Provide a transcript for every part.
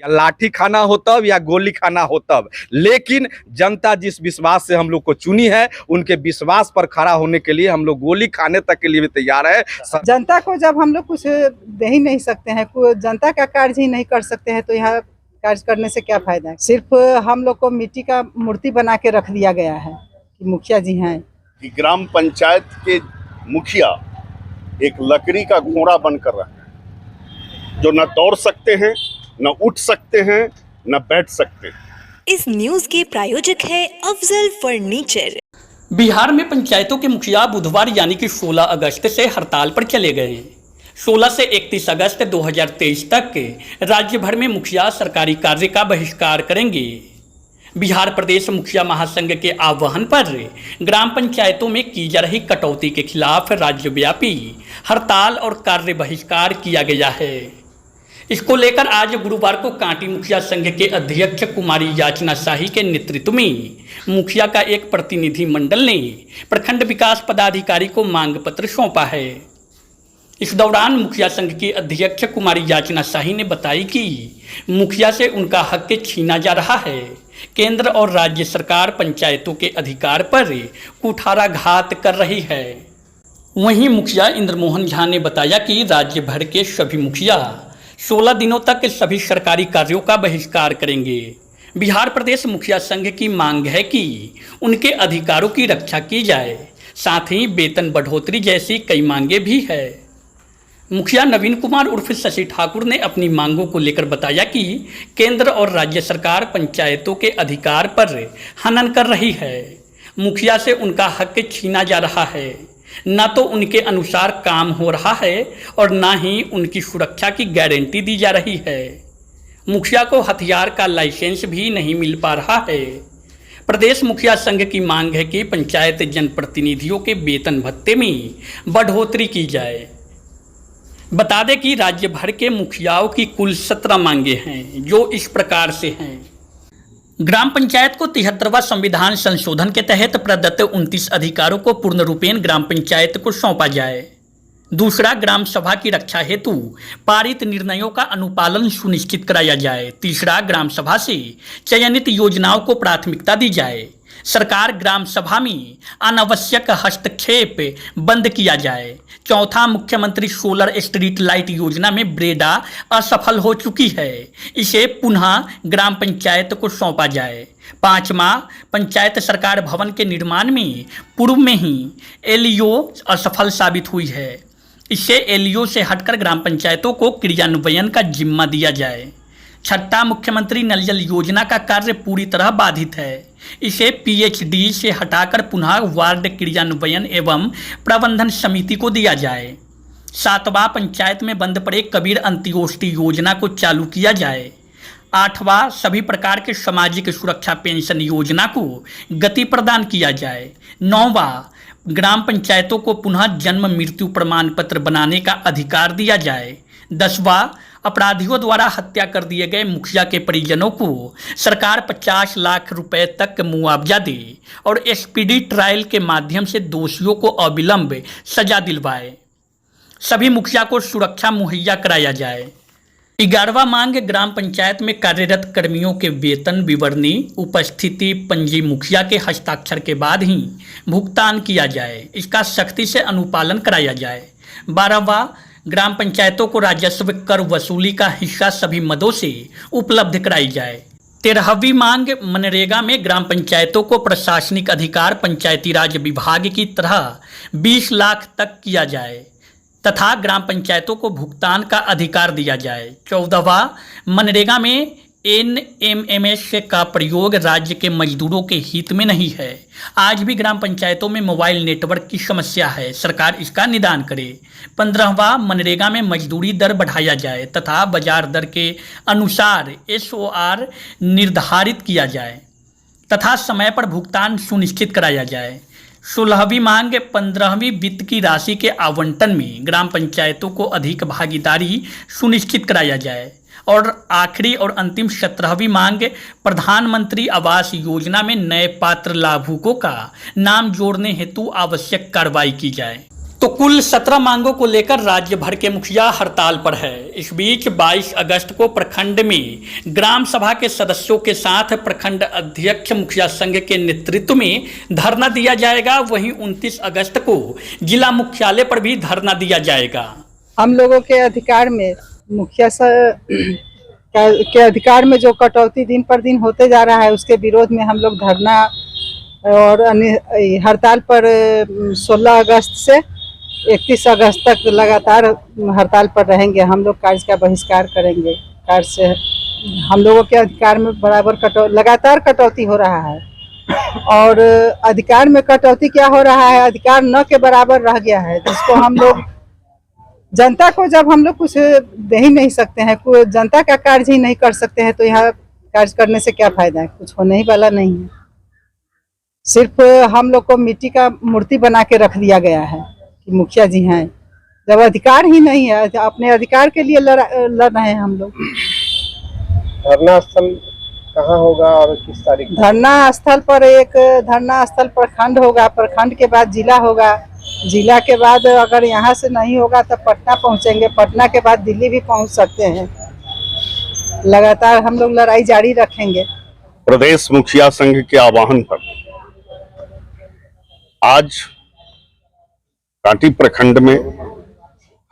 या लाठी खाना हो तब या गोली खाना हो तब, लेकिन जनता जिस विश्वास से हम लोग को चुनी है, उनके विश्वास पर खड़ा होने के लिए हम लोग गोली खाने तक के लिए भी तैयार है। जनता को जब हम लोग कुछ दे ही नहीं सकते हैं, जनता का कार्य ही नहीं कर सकते हैं, तो यहाँ कार्य करने से क्या फायदा है। सिर्फ हम लोग को मिट्टी का मूर्ति बना के रख दिया गया है कि मुखिया जी हैं। कि ग्राम पंचायत के मुखिया एक लकड़ी का घोड़ा बनकर रहे हैं, जो न दौड़ सकते हैं, न उठ सकते हैं, न बैठ सकते हैं। इस न्यूज के प्रायोजक है अफजल फर्नीचर। बिहार में पंचायतों के मुखिया बुधवार यानी कि 16 अगस्त से हड़ताल पर चले गए हैं। 16 से 31 अगस्त 2023 तक राज्य भर में मुखिया सरकारी कार्य का बहिष्कार करेंगे। बिहार प्रदेश मुखिया महासंघ के आह्वान पर ग्राम पंचायतों में की जा रही कटौती के खिलाफ राज्यव्यापी हड़ताल और कार्य बहिष्कार किया गया है। इसको लेकर आज गुरुवार को कांटी मुखिया संघ के अध्यक्ष कुमारी याचना शाही के नेतृत्व में मुखिया का एक प्रतिनिधि मंडल ने प्रखंड विकास पदाधिकारी को मांग पत्र सौंपा है। इस दौरान मुखिया संघ की अध्यक्ष कुमारी याचना शाही ने बताई कि मुखिया से उनका हक छीना जा रहा है। केंद्र और राज्य सरकार पंचायतों के अधिकार पर कुठाराघात कर रही है। वहीं मुखिया इंद्रमोहन झा ने बताया कि राज्य भर के सभी मुखिया 16 दिनों तक सभी सरकारी कार्यों का बहिष्कार करेंगे। बिहार प्रदेश मुखिया संघ की मांग है कि उनके अधिकारों की रक्षा की जाए, साथ ही वेतन बढ़ोतरी जैसी कई मांगे भी है। मुखिया नवीन कुमार उर्फ शशि ठाकुर ने अपनी मांगों को लेकर बताया कि केंद्र और राज्य सरकार पंचायतों के अधिकार पर हनन कर रही है। मुखिया से उनका हक छीना जा रहा है, न तो उनके अनुसार काम हो रहा है और न ही उनकी सुरक्षा की गारंटी दी जा रही है। मुखिया को हथियार का लाइसेंस भी नहीं मिल पा रहा है। प्रदेश मुखिया संघ की मांग है कि पंचायत जनप्रतिनिधियों के वेतन भत्ते में बढ़ोतरी की जाए। बता दें कि राज्य भर के मुखियाओं की कुल 17 मांगे हैं, जो इस प्रकार से हैं। ग्राम पंचायत को 73वां संविधान संशोधन के तहत प्रदत्त 29 अधिकारों को पूर्ण रूपेण ग्राम पंचायत को सौंपा जाए। दूसरा, ग्राम सभा की रक्षा हेतु पारित निर्णयों का अनुपालन सुनिश्चित कराया जाए। तीसरा, ग्राम सभा से चयनित योजनाओं को प्राथमिकता दी जाए। सरकार ग्राम सभा में अनावश्यक हस्तक्षेप बंद किया जाए। चौथा, मुख्यमंत्री सोलर स्ट्रीट लाइट योजना में ब्रेडा असफल हो चुकी है, इसे पुनः ग्राम पंचायत को सौंपा जाए। पांचवा, पंचायत सरकार भवन के निर्माण में पूर्व में ही एलईओ असफल साबित हुई है, इसे एलईओ से हटकर ग्राम पंचायतों को क्रियान्वयन का जिम्मा दिया जाए। छठा, मुख्यमंत्री नल जल योजना का कार्य पूरी तरह बाधित है, इसे पीएचडी से हटाकर पुनः वार्ड क्रियान्वयन एवं प्रबंधन समिति को दिया जाए। सातवां, पंचायत में बंद पड़े कबीर अंत्योष्टि योजना को चालू किया जाए। आठवां, सभी प्रकार के सामाजिक सुरक्षा पेंशन योजना को गति प्रदान किया जाए। नौवां, ग्राम पंचायतों को पुनः जन्म मृत्यु प्रमाण पत्र बनाने का अधिकार दिया जाए। 10वां, अपराधियों द्वारा हत्या कर दिए गए मुखिया के परिजनों को सरकार 50 लाख रुपए तक मुआवजा दे और स्पीडी ट्रायल के माध्यम से दोषियों को अविलंब सजा दिलवाए। सभी मुखिया को सुरक्षा मुहैया कराया जाए। 11वां मांग, ग्राम पंचायत में कार्यरत कर्मियों के वेतन विवरणी उपस्थिति पंजी मुखिया के हस्ताक्षर के बाद ही भुगतान किया जाए, इसका सख्ती से अनुपालन कराया जाए। 12वां, ग्राम पंचायतों को राजस्व कर वसूली का हिस्सा सभी मदों से उपलब्ध कराई जाए। 13वीं मांग, मनरेगा में ग्राम पंचायतों को प्रशासनिक अधिकार पंचायती राज विभाग की तरह 20 लाख तक किया जाए तथा ग्राम पंचायतों को भुगतान का अधिकार दिया जाए। 14वां, मनरेगा में एनएमएमएस का प्रयोग राज्य के मजदूरों के हित में नहीं है। आज भी ग्राम पंचायतों में मोबाइल नेटवर्क की समस्या है, सरकार इसका निदान करे। 15वां, मनरेगा में मजदूरी दर बढ़ाया जाए तथा बाजार दर के अनुसार एसओआर निर्धारित किया जाए तथा समय पर भुगतान सुनिश्चित कराया जाए। 16वीं मांग, 15वीं वित्त की राशि के आवंटन में ग्राम पंचायतों को अधिक भागीदारी सुनिश्चित कराया जाए। और आखिरी और अंतिम 17वीं मांग, प्रधानमंत्री आवास योजना में नए पात्र लाभुकों का नाम जोड़ने हेतु आवश्यक कार्रवाई की जाए। तो कुल 17 मांगों को लेकर राज्य भर के मुखिया हड़ताल पर है। इस बीच 22 अगस्त को प्रखंड में ग्राम सभा के सदस्यों के साथ प्रखंड अध्यक्ष मुखिया संघ के नेतृत्व में धरना दिया जाएगा। वहीं 29 अगस्त को जिला मुख्यालय पर भी धरना दिया जाएगा। हम लोगों के अधिकार में मुखिया के अधिकार में जो कटौती दिन पर दिन होते जा रहा है, उसके विरोध में हम लोग धरना और हड़ताल पर 16 अगस्त से 31 अगस्त तक लगातार हड़ताल पर रहेंगे। हम लोग कार्य का बहिष्कार करेंगे। कार्य से हम लोगों के अधिकार में बराबर लगातार कटौती हो रहा है और अधिकार में कटौती क्या हो रहा है, अधिकार न के बराबर रह गया है, जिसको हम लोग जनता को जब हम लोग कुछ दे ही नहीं सकते हैं, कोई जनता का कार्य ही नहीं कर सकते हैं, तो यहाँ कार्य करने से क्या फायदा है? कुछ होने ही वाला नहीं है। सिर्फ हम लोग को मिट्टी का मूर्ति बना के रख दिया गया है कि मुखिया जी हैं, जब अधिकार ही नहीं है। अपने अधिकार के लिए लड़ रहे हैं हम लोग। धरना स्थल कहाँ होगा और किस तारीख? धरना स्थल पर एक धरना स्थल प्रखंड होगा, प्रखंड के बाद जिला होगा, जिला के बाद अगर यहाँ से नहीं होगा तो पटना पहुँचेंगे, पटना के बाद दिल्ली भी पहुँच सकते हैं। लगातार हम लोग लड़ाई जारी रखेंगे। प्रदेश मुखिया संघ के आह्वान पर आज कांटी प्रखंड में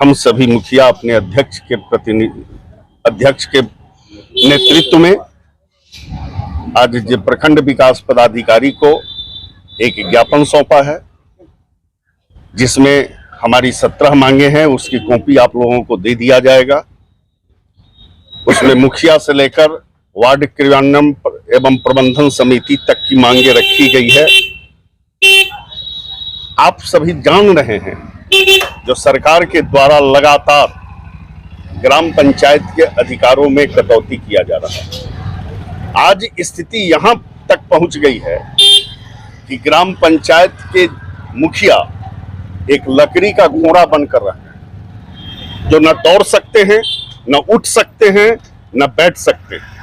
हम सभी मुखिया अपने अध्यक्ष के नेतृत्व में आज जो प्रखंड विकास पदाधिकारी को एक ज्ञापन सौंपा है, जिसमें हमारी 17 मांगे हैं। उसकी कॉपी आप लोगों को दे दिया जाएगा। उसमें मुखिया से लेकर वार्ड क्रियान्वयन एवं प्रबंधन समिति तक की मांगे रखी गई है। आप सभी जान रहे हैं जो सरकार के द्वारा लगातार ग्राम पंचायत के अधिकारों में कटौती किया जा रहा है। आज स्थिति यहां तक पहुंच गई है कि ग्राम पंचायत के मुखिया एक लकड़ी का घोड़ा बनकर रहे हैं, जो न दौड़ सकते हैं, न उठ सकते हैं, न बैठ सकते हैं।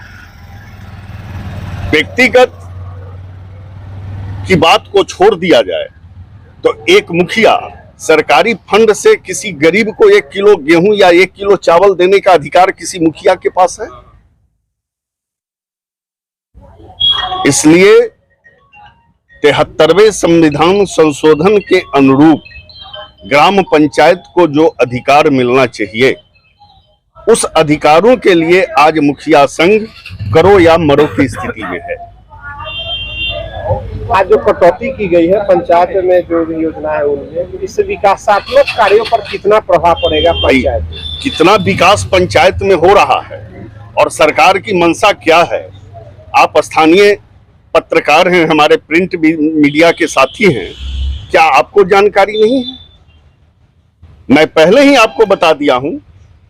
व्यक्तिगत की बात को छोड़ दिया जाए तो एक मुखिया सरकारी फंड से किसी गरीब को 1 किलो गेहूं या 1 किलो चावल देने का अधिकार किसी मुखिया के पास है? इसलिए 73वें संविधान संशोधन के अनुरूप ग्राम पंचायत को जो अधिकार मिलना चाहिए, उस अधिकारों के लिए आज मुखिया संघ करो या मरो की स्थिति में है। आज जो कटौती की गई है पंचायत में, जो भी योजना है उनमें, इससे विकासात्मक कार्यों पर कितना प्रभाव पड़ेगा? पंचायत कितना विकास पंचायत में हो रहा है और सरकार की मंशा क्या है? आप स्थानीय पत्रकार हैं, हमारे प्रिंट मीडिया के साथी हैं, क्या आपको जानकारी नहीं है? मैं पहले ही आपको बता दिया हूं,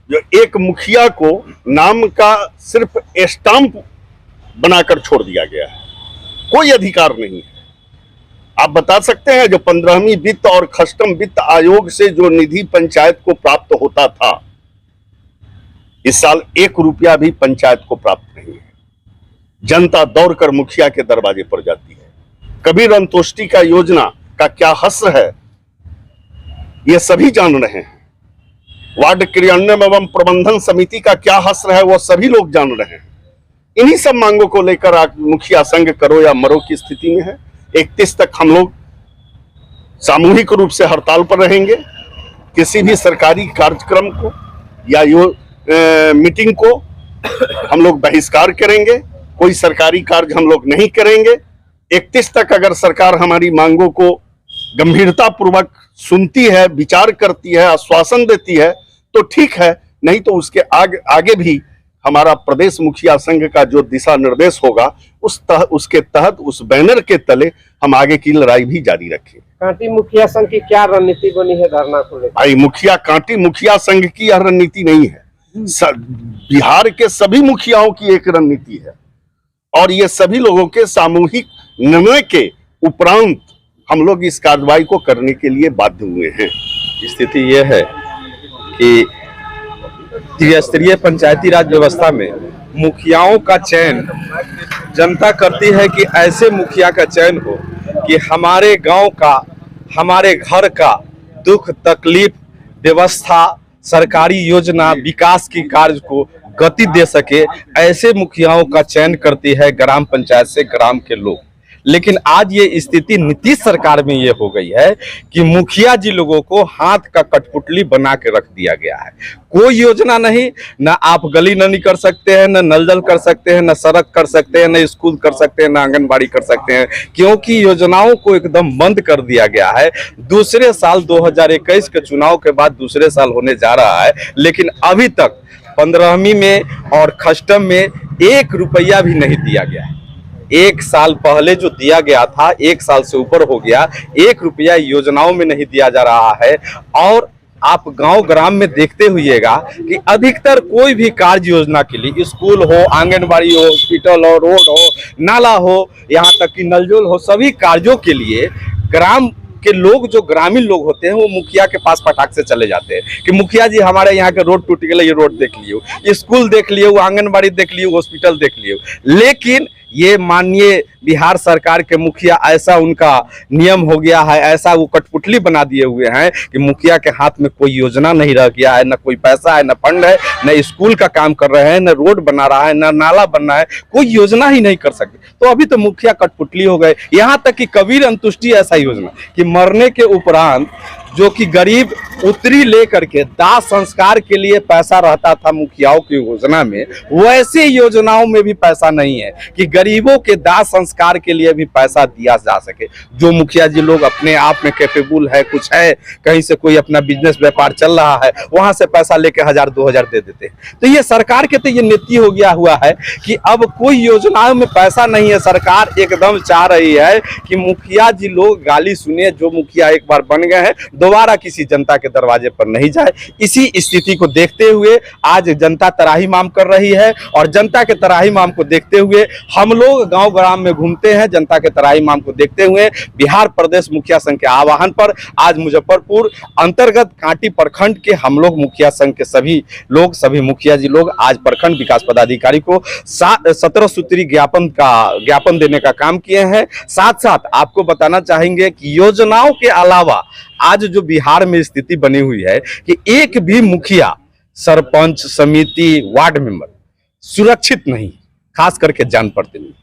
जो एक मुखिया को नाम का सिर्फ स्टाम्प बनाकर छोड़ दिया गया है, कोई अधिकार नहीं है। आप बता सकते हैं जो 15वीं वित्त और खष्टम वित्त आयोग से जो निधि पंचायत को प्राप्त होता था, इस साल 1 रुपया भी पंचायत को प्राप्त नहीं है। जनता दौड़कर मुखिया के दरवाजे पर जाती है। कबीर अंतोष्टि का योजना का क्या हश्र है, ये सभी जान रहे हैं। वार्ड क्रियान्वयन एवं प्रबंधन समिति का क्या हश्र है, वो सभी लोग जान रहे हैं। इन्हीं सब मांगों को लेकर आज मुखिया संघ करो या मरो की स्थिति में है। 31 तक हम लोग सामूहिक रूप से हड़ताल पर रहेंगे। किसी भी सरकारी कार्यक्रम को या मीटिंग को हम लोग बहिष्कार करेंगे। कोई सरकारी कार्य हम लोग नहीं करेंगे। 31 तक अगर सरकार हमारी मांगों को गंभीरता पूर्वक सुनती है, विचार करती है, आश्वासन देती है तो ठीक है, नहीं तो उसके आगे भी हमारा प्रदेश मुखिया संघ का जो दिशा निर्देश होगा उसके तहत, उस बैनर के तले हम आगे की लड़ाई भी जारी रखें। कांटी मुखिया संघ की क्या रणनीति बनी है धरना को लेकर? भाई कांटी मुखिया संघ की यह रणनीति नहीं है, बिहार के सभी मुखियाओं की एक रणनीति है और ये सभी लोगों के सामूहिक निर्णय के उपरांत हम लोग इस कार्रवाई को करने के लिए बाध्य हुए हैं। स्थिति यह है कि त्रिस्तरीय पंचायती राज व्यवस्था में मुखियाओं का चयन जनता करती है कि ऐसे मुखिया का चयन हो कि हमारे गांव का, हमारे घर का दुख तकलीफ व्यवस्था सरकारी योजना विकास की कार्य को गति दे सके, ऐसे मुखियाओं का चयन करती है ग्राम पंचायत से ग्राम के लोग। लेकिन आज ये स्थिति नीतीश सरकार में ये हो गई है कि मुखिया जी लोगों को हाथ का कठपुतली बना के रख दिया गया है। कोई योजना नहीं, ना आप गली नली कर सकते हैं, ना नल जल कर सकते हैं, ना सड़क कर सकते हैं, ना स्कूल कर सकते हैं, ना आंगनबाड़ी कर सकते हैं, क्योंकि योजनाओं को एकदम बंद कर दिया गया है। दूसरे साल 2021 के चुनाव के बाद दूसरे साल होने जा रहा है, लेकिन अभी तक 15वीं में और खष्टम में 1 रुपया भी नहीं दिया गया है। 1 साल पहले जो दिया गया था 1 साल से ऊपर हो गया, 1 रुपया योजनाओं में नहीं दिया जा रहा है। और आप गांव ग्राम में देखते हुइएगा कि अधिकतर कोई भी कार्य योजना के लिए, स्कूल हो, आंगनबाड़ी हो, हॉस्पिटल हो, रोड हो, नाला हो, यहाँ तक कि नलजोल हो, सभी कार्यों के लिए ग्राम के लोग, जो ग्रामीण लोग होते हैं, वो मुखिया के पास फटाक से चले जाते हैं कि मुखिया जी हमारे यहाँ के रोड टूट गए, ये रोड देख लियो, स्कूल देख लियो, आंगनबाड़ी देख लियो, हॉस्पिटल देख लियो। लेकिन ये माननीय बिहार सरकार के मुखिया, ऐसा उनका नियम हो गया है, ऐसा वो कठपुतली बना दिए हुए हैं कि मुखिया के हाथ में कोई योजना नहीं रह गया है, न कोई पैसा है, न फंड है, न स्कूल का काम कर रहे हैं, न रोड बना रहा है, न नाला बन रहा है, कोई योजना ही नहीं कर सकते। तो अभी तो मुखिया कठपुतली हो गए। यहाँ तक कि कबीर अंतुष्टि ऐसा योजना कि मरने के उपरांत जो कि गरीब उतरी लेकर के दाह संस्कार के लिए पैसा रहता था मुखियाओं की योजना में, वैसे योजनाओं में भी पैसा नहीं है कि गरीबों के दाह संस्कार के लिए भी पैसा दिया जा सके। जो मुखिया जी लोग अपने आप में कैपेबल है, कुछ है, कहीं से कोई अपना बिजनेस व्यापार चल रहा है, वहां से पैसा लेके 1000-2000 दे देते हैं। तो ये सरकार के तो ये नीति हो गया हुआ है कि अब कोई योजनाओं में पैसा नहीं है। सरकार एकदम चाह रही है कि मुखिया जी लोग गाली सुने, जो मुखिया एक बार बन गए हैं दोबारा किसी जनता के दरवाजे पर नहीं जाए। इसी स्थिति को देखते हुए आज जनता तराही माम कर रही है, और जनता के तराही माम को देखते हुए हम लोग गांव ग्राम में घूमते हैं। जनता के तराही माम को देखते हुए बिहार प्रदेश मुखिया संघ के आह्वान पर आज मुजफ्फरपुर अंतर्गत कांटी प्रखंड के हम लोग मुखिया संघ के सभी मुखिया जी लोग आज प्रखंड विकास पदाधिकारी को 17 सूत्री ज्ञापन देने का काम किए हैं। साथ साथ आपको बताना चाहेंगे कि योजनाओं के अलावा आज जो बिहार में स्थिति बनी हुई है कि एक भी मुखिया, सरपंच, समिति, वार्ड मेंबर सुरक्षित नहीं, खास करके जनप्रतिनिधि।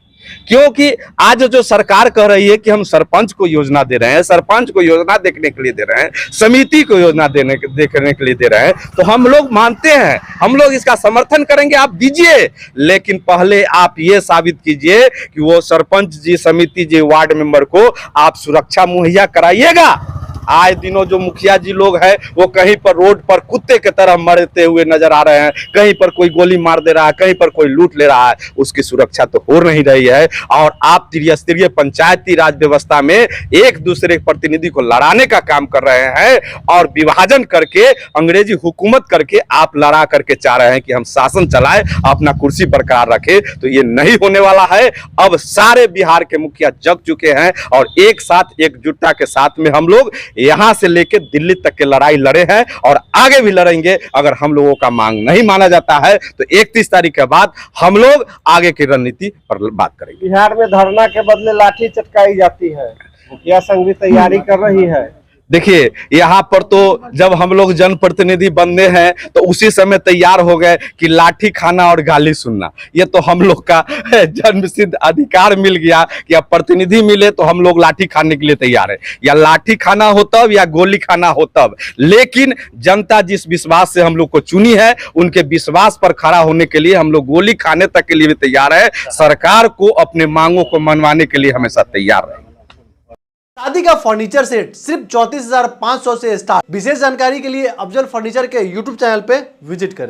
क्योंकि आज जो सरकार कह रही है कि हम सरपंच को योजना दे रहे हैं, सरपंच को योजना देखने के लिए दे रहे हैं, समिति को योजना देखने के लिए दे रहे हैं, तो हम लोग मानते हैं, हम लोग इसका समर्थन करेंगे, आप दीजिए। लेकिन पहले आप ये साबित कीजिए कि वो सरपंच जी, समिति जी, वार्ड मेंबर को आप सुरक्षा मुहैया कराइएगा। आए दिनों जो मुखिया जी लोग हैं वो कहीं पर रोड पर कुत्ते की तरह मरते हुए नजर आ रहे हैं, कहीं पर कोई गोली मार दे रहा है, कहीं पर कोई लूट ले रहा है, उसकी सुरक्षा तो हो नहीं रही है। और आप त्रिस्तरीय पंचायती राज व्यवस्था में एक दूसरे प्रतिनिधि को लड़ाने का काम कर रहे हैं और विभाजन करके, अंग्रेजी हुकूमत करके आप लड़ा करके चाह रहे हैं कि हम शासन चलाएं, अपना कुर्सी बरकरार रखें। तो ये नहीं होने वाला है। अब सारे बिहार के मुखिया जग चुके हैं और एक साथ, एकजुटता के साथ में हम लोग यहां से लेकर दिल्ली तक के लड़ाई लड़े हैं और आगे भी लड़ेंगे। अगर हम लोगों का मांग नहीं माना जाता है तो 31 तारीख के बाद हम लोग आगे की रणनीति पर बात करेंगे। बिहार में धरना के बदले लाठी चटकाई जाती है, मुखिया संघ भी तैयारी कर रही है। देखिए, यहाँ पर तो जब हम लोग जनप्रतिनिधि बनने हैं तो उसी समय तैयार हो गए कि लाठी खाना और गाली सुनना, ये तो हम लोग का जन्मसिद्ध अधिकार मिल गया कि अब प्रतिनिधि मिले तो हम लोग लाठी खाने के लिए तैयार है। या लाठी खाना हो तब या गोली खाना हो तब, लेकिन जनता जिस विश्वास से हम लोग को चुनी है, उनके विश्वास पर खड़ा होने के लिए हम लोग गोली खाने तक के लिए भी तैयार है। सरकार को अपने मांगों को मनवाने के लिए हमेशा तैयार है। शादी का फर्नीचर सेट सिर्फ 34,500 से स्टार्ट। विशेष जानकारी के लिए अफजल फर्नीचर के यूट्यूब चैनल पे विजिट करें।